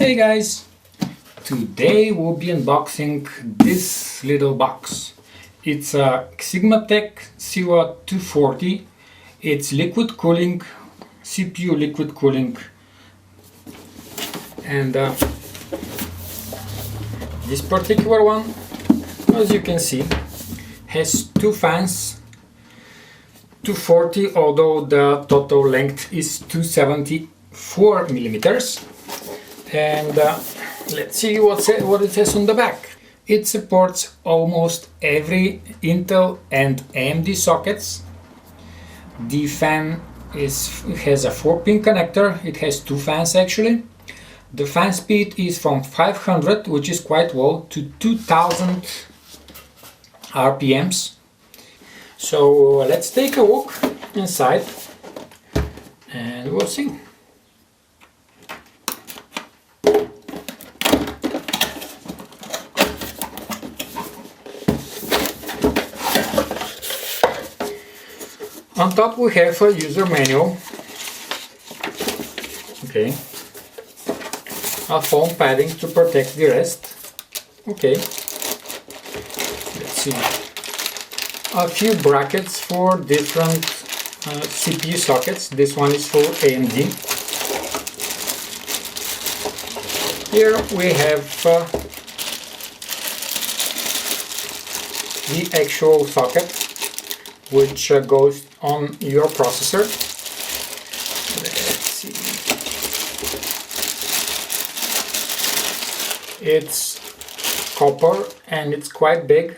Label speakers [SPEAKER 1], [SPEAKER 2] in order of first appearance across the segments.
[SPEAKER 1] Hey guys! Today we'll be unboxing this little box. It's a Xigmatek Scylla 240. It's liquid cooling, CPU liquid cooling, and this particular one, as you can see, has two fans, 240, although the total length is 274 millimeters. And let's see what it says on the back. It supports almost every Intel and AMD sockets. The fan has a 4-pin connector. It has two fans actually. The fan speed is from 500, which is quite low, to 2000 RPMs. So let's take a look inside and we'll see. On top we have a user manual, okay, a foam padding to protect the rest, okay, let's see, a few brackets for different CPU sockets. This one is for AMD. Here we have the actual socket, which goes on your processor. Let's see. It's copper and it's quite big.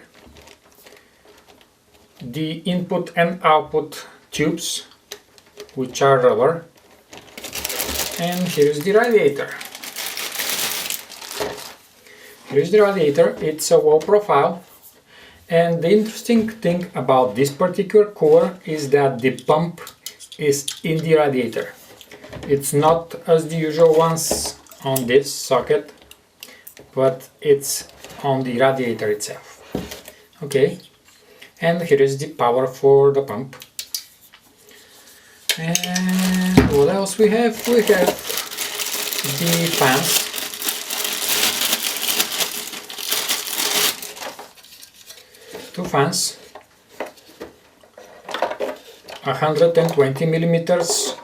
[SPEAKER 1] The input and output tubes, which are rubber. And here's the radiator. Here's the radiator. It's a low profile. And the interesting thing about this particular cooler is that the pump is in the radiator. It's not as the usual ones on this socket, but it's on the radiator itself. Okay, and here is the power for the pump. And what else we have? We have the fans. Two fans, 120 millimeters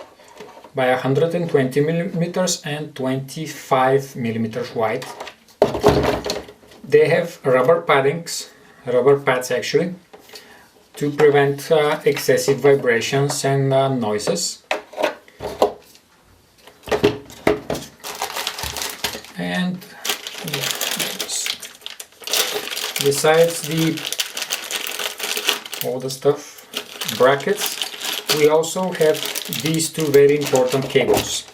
[SPEAKER 1] by 120 millimeters and 25 millimeters wide. They have rubber pads actually, to prevent excessive vibrations and noises. And besides all the stuff, brackets, we also have these two very important cables.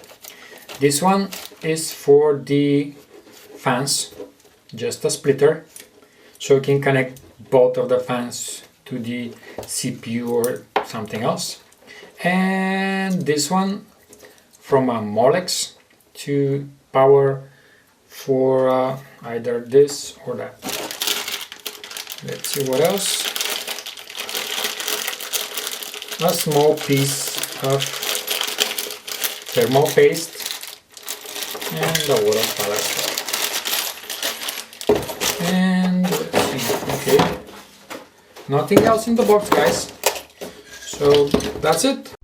[SPEAKER 1] This one is for the fans, just a splitter, so you can connect both of the fans to the CPU or something else. And this one from a Molex to power for either this or that. Let's see what else. A small piece of thermal paste and a water palette. And let's see, okay, nothing else in the box, guys. So that's it.